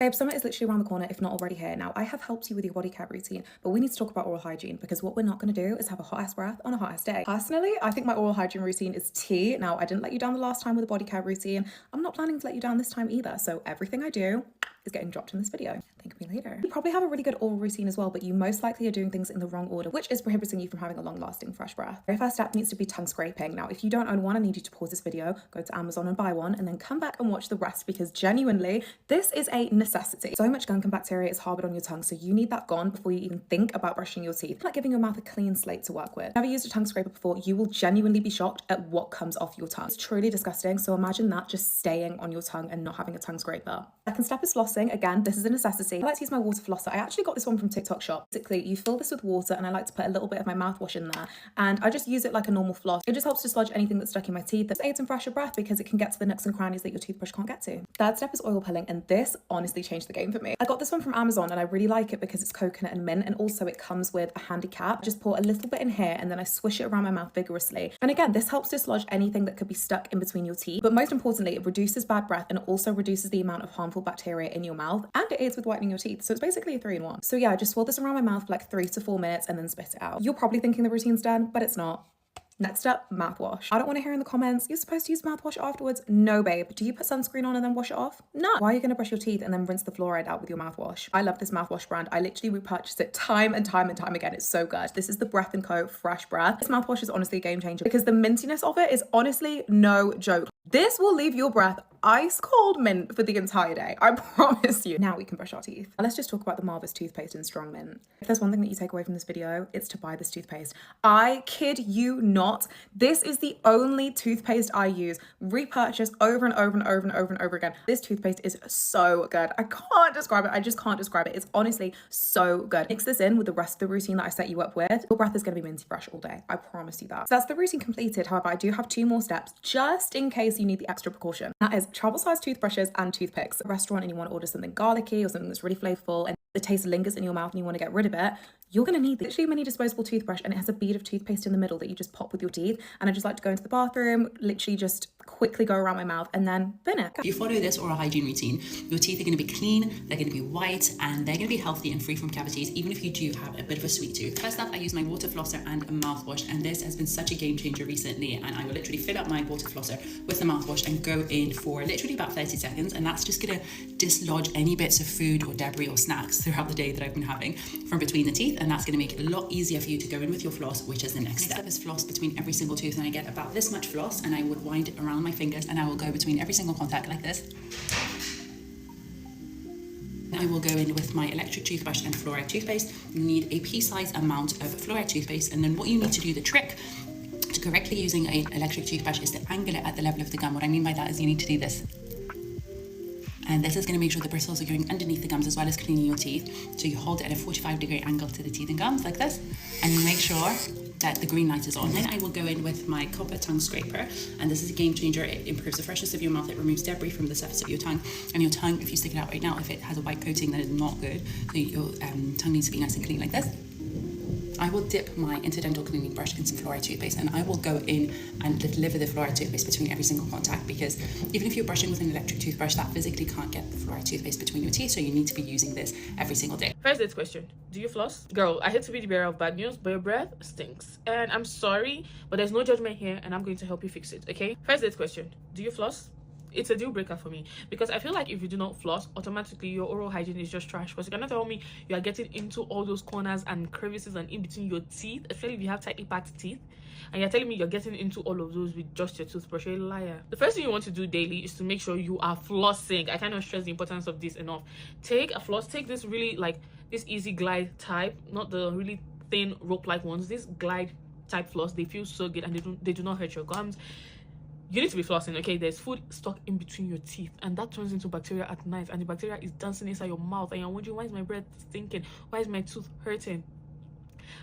Babe, summer is literally around the corner, if not already here. Now, I have helped you with your body care routine, but we need to talk about oral hygiene because what we're not going to do is have a hot ass breath on a hot ass day. Personally, I think my oral hygiene routine is tea. Now, I didn't let you down the last time with a body care routine. I'm not planning to let you down this time either. So everything I do is getting dropped in this video. Thank me later. You probably have a really good oral routine as well, but you most likely are doing things in the wrong order, which is prohibiting you from having a long-lasting fresh breath. Your first step needs to be tongue scraping. Now, if you don't own one, I need you to pause this video, go to Amazon and buy one, and then come back and watch the rest because genuinely, this is a necessity. So much gunk and bacteria is harbored on your tongue, so you need that gone before you even think about brushing your teeth. It's like giving your mouth a clean slate to work with. Never used a tongue scraper before, you will genuinely be shocked at what comes off your tongue. It's truly disgusting, so imagine that just staying on your tongue and not having a tongue scraper. Second step is flossing. Again, this is a necessity. I like to use my water flosser. I actually got this one from TikTok shop. Basically, you fill this with water and I like to put a little bit of my mouthwash in there and I just use it like a normal floss. It just helps dislodge anything that's stuck in my teeth. This aids in fresher breath because it can get to the nooks and crannies that your toothbrush can't get to. Third step is oil pulling, and this honestly changed the game for me. I got this one from Amazon and I really like it because it's coconut and mint, and also it comes with a handy cap. I just pour a little bit in here and then I swish it around my mouth vigorously. And again, this helps dislodge anything that could be stuck in between your teeth. But most importantly, it reduces bad breath and also reduces the amount of harmful bacteria in your mouth, and it aids with whitening your teeth. So it's basically a 3-in-1. So yeah, I just swirl this around my mouth for like 3 to 4 minutes and then spit it out. You're probably thinking the routine's done, but it's not. Next up, mouthwash. I don't want to hear in the comments, you're supposed to use mouthwash afterwards. No, babe. Do you put sunscreen on and then wash it off? No. Why are you going to brush your teeth and then rinse the fluoride out with your mouthwash? I love this mouthwash brand. I literally repurchase it time and time and time again. It's so good. This is the Breath & Co. Fresh Breath. This mouthwash is honestly a game changer because the mintiness of it is honestly no joke. This will leave your breath ice cold mint for the entire day. I promise you. Now we can brush our teeth. Now let's just talk about the Marvis toothpaste in strong mint. If there's one thing that you take away from this video, it's to buy this toothpaste. I kid you not. This is the only toothpaste I use, repurchase over and over and over and over and over again. This toothpaste is so good. I can't describe it. I just can't describe it. It's honestly so good. Mix this in with the rest of the routine that I set you up with. Your breath is going to be minty fresh all day. I promise you that. So that's the routine completed. However, I do have 2 more steps just in case you need the extra precaution. That is travel size toothbrushes and toothpicks. At a restaurant and you want to order something garlicky or something that's really flavorful and the taste lingers in your mouth and you want to get rid of it, you're going to need literally a mini disposable toothbrush, and it has a bead of toothpaste in the middle that you just pop with your teeth. And I just like to go into the bathroom, literally just quickly go around my mouth and then bin it. If you follow this oral hygiene routine, your teeth are going to be clean, they're going to be white, and they're going to be healthy and free from cavities, even if you do have a bit of a sweet tooth. First up, I use my water flosser and a mouthwash, and this has been such a game changer recently. And I will literally fill up my water flosser with the mouthwash and go in for literally about 30 seconds, and that's just going to dislodge any bits of food or debris or snacks throughout the day that I've been having from between the teeth, and that's going to make it a lot easier for you to go in with your floss, which is the next step. Is floss between every single tooth, and I get about this much floss, and I would wind it around my fingers, and I will go between every single contact like this. I will go in with my electric toothbrush and fluoride toothpaste. You need a pea-sized amount of fluoride toothpaste, and then what you need to do, the trick to correctly using an electric toothbrush is to angle it at the level of the gum. What I mean by that is you need to do this. And this is going to make sure the bristles are going underneath the gums as well as cleaning your teeth. So you hold it at a 45-degree angle to the teeth and gums like this, and you make sure that the green light is on. Then I will go in with my copper tongue scraper, and this is a game changer. It improves the freshness of your mouth. It removes debris from the surface of your tongue. And your tongue, if you stick it out right now, if it has a white coating, that is not good. So your tongue needs to be nice and clean like this. I will dip my interdental cleaning brush in some fluoride toothpaste, and I will go in and deliver the fluoride toothpaste between every single contact, because even if you're brushing with an electric toothbrush, that physically can't get the fluoride toothpaste between your teeth, so you need to be using this every single day. First date question: do you floss? Girl, I hate to be the bearer of bad news, but your breath stinks, and I'm sorry, but there's no judgment here, and I'm going to help you fix it. Okay, first date question: do you floss? It's a deal breaker for me, because I feel like if you do not floss, automatically your oral hygiene is just trash. Because you cannot tell me you are getting into all those corners and crevices and in between your teeth, especially if you have tightly packed teeth, and you're telling me you're getting into all of those with just your toothbrush. You're a liar. The first thing you want to do daily is to make sure you are flossing. I cannot stress the importance of this enough. Take a floss. Take this really like this easy glide type, not the really thin rope like ones. This glide type floss, they feel so good and they do not hurt your gums. You need to be flossing, okay? There's food stuck in between your teeth, and that turns into bacteria at night, and the bacteria is dancing inside your mouth, and you're wondering, why is my breath stinking? Why is my tooth hurting?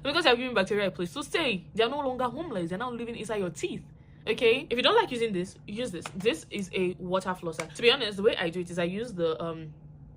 Because you're giving bacteria a place to stay. They're no longer homeless. They're now living inside your teeth, okay? If you don't like using this, use this. This is a water flosser. To be honest, the way I do it is I use the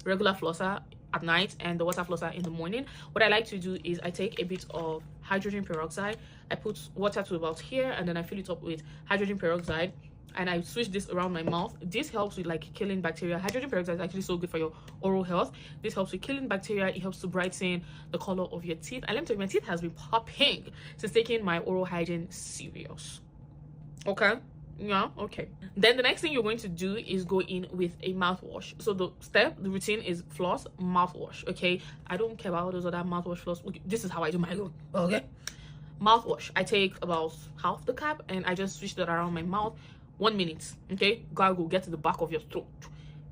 regular flosser at night and the water flosser in the morning. What I like to do is I take a bit of hydrogen peroxide. I put water to about here, and then I fill it up with hydrogen peroxide. and I switch this around my mouth. This helps with like killing bacteria. Hydrogen peroxide is actually so good for your oral health. This helps with killing bacteria. It helps to brighten the color of your teeth. And let me tell you, my teeth has been popping since taking my oral hygiene serious. Okay, yeah, okay. Then the next thing you're going to do is go in with a mouthwash. So the routine is floss, mouthwash. Okay, I don't care about all those other mouthwash, floss. Okay, this is how I do my own. Okay, mouthwash. I take about half the cap and I just switch that around my mouth. 1 minute. Okay, gargle, get to the back of your throat,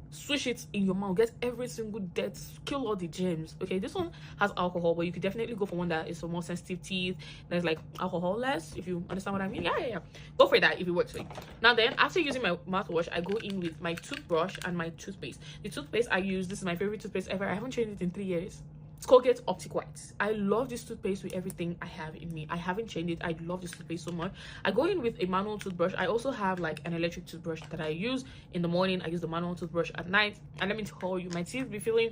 swish it in your mouth, get every single dirt, kill all the germs. Okay, this one has alcohol, but you could definitely go for one that is for more sensitive teeth, there's like alcohol less, if you understand what I mean. Yeah, go for that if it works for you. Now then, after using my mouthwash, I go in with my toothbrush and my toothpaste. The toothpaste I use, this is my favorite toothpaste ever. I haven't changed it in 3 years. It's Colgate Optic White. I love this toothpaste with everything I have in me. I haven't changed it. I love this toothpaste so much. I go in with a manual toothbrush. I also have like an electric toothbrush that I use in the morning. I use the manual toothbrush at night. And let me tell you, my teeth be feeling...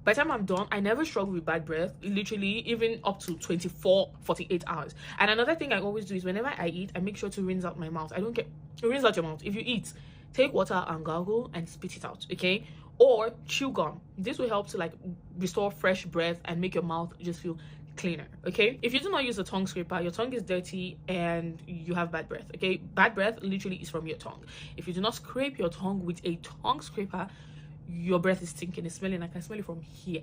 By the time I'm done, I never struggle with bad breath, literally, even up to 48 hours. And another thing I always do is whenever I eat, I make sure to rinse out my mouth. I don't get... Rinse out your mouth. If you eat, take water and gargle and spit it out, okay? Or chew gum. This will help to like restore fresh breath and make your mouth just feel cleaner. Okay, if you do not use a tongue scraper, your tongue is dirty and you have bad breath. Okay, bad breath literally is from your tongue. If you do not scrape your tongue with a tongue scraper, your breath is stinking. It's smelling. I can smell it from here.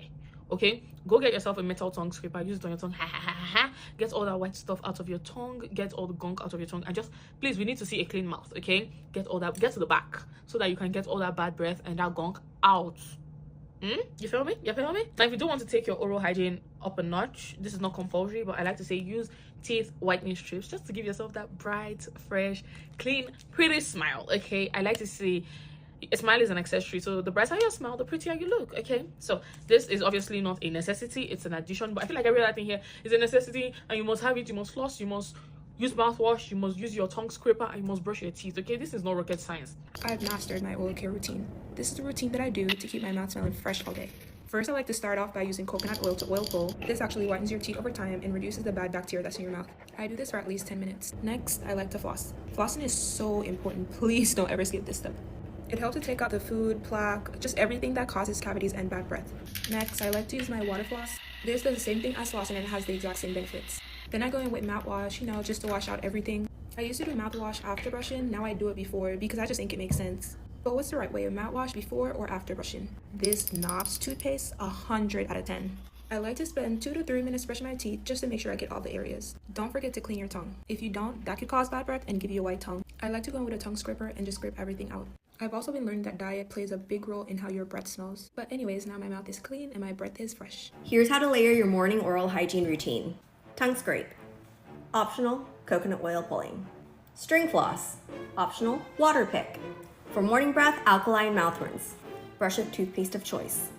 Okay, go get yourself a metal tongue scraper, use it on your tongue. Get all that white stuff out of your tongue, get all the gunk out of your tongue, and just please, we need to see a clean mouth. Okay, get all that, get to the back so that you can get all that bad breath and that gunk out. You feel me? Now if you do want to take your oral hygiene up a notch, this is not compulsory, but I like to say use teeth whitening strips just to give yourself that bright, fresh, clean, pretty smile. Okay, I like to say a smile is an accessory, so the brighter your smile, the prettier you look. Okay, so this is obviously not a necessity, it's an addition, but I feel like every other thing here is a necessity, and you must have it. You must floss, you must use mouthwash, you must use your tongue scraper, and you must brush your teeth. Okay, this is not rocket science. I've mastered my oral care routine. This is the routine that I do to keep my mouth smelling fresh all day. First, I like to start off by using coconut oil to oil pull. This actually whitens your teeth over time and reduces the bad bacteria that's in your mouth. I do this for at least 10 minutes. Next, I like to floss. Flossing is so important. Please don't ever skip this step. It helps to take out the food, plaque, just everything that causes cavities and bad breath. Next, I like to use my water floss. This does the same thing as flossing and it has the exact same benefits. Then I go in with mouthwash, just to wash out everything. I used to do mouthwash after brushing, now I do it before because I just think it makes sense. But what's the right way, of mouthwash before or after brushing? This Knobs toothpaste, 100 out of 10. I like to spend 2 to 3 minutes brushing my teeth just to make sure I get all the areas. Don't forget to clean your tongue. If you don't, that could cause bad breath and give you a white tongue. I like to go in with a tongue scraper and just scrape everything out. I've also been learning that diet plays a big role in how your breath smells. But anyways, now my mouth is clean and my breath is fresh. Here's how to layer your morning oral hygiene routine. Tongue scrape. Optional, coconut oil pulling. String floss. Optional, water pick. For morning breath, alkaline mouth rinse. Brush with toothpaste of choice.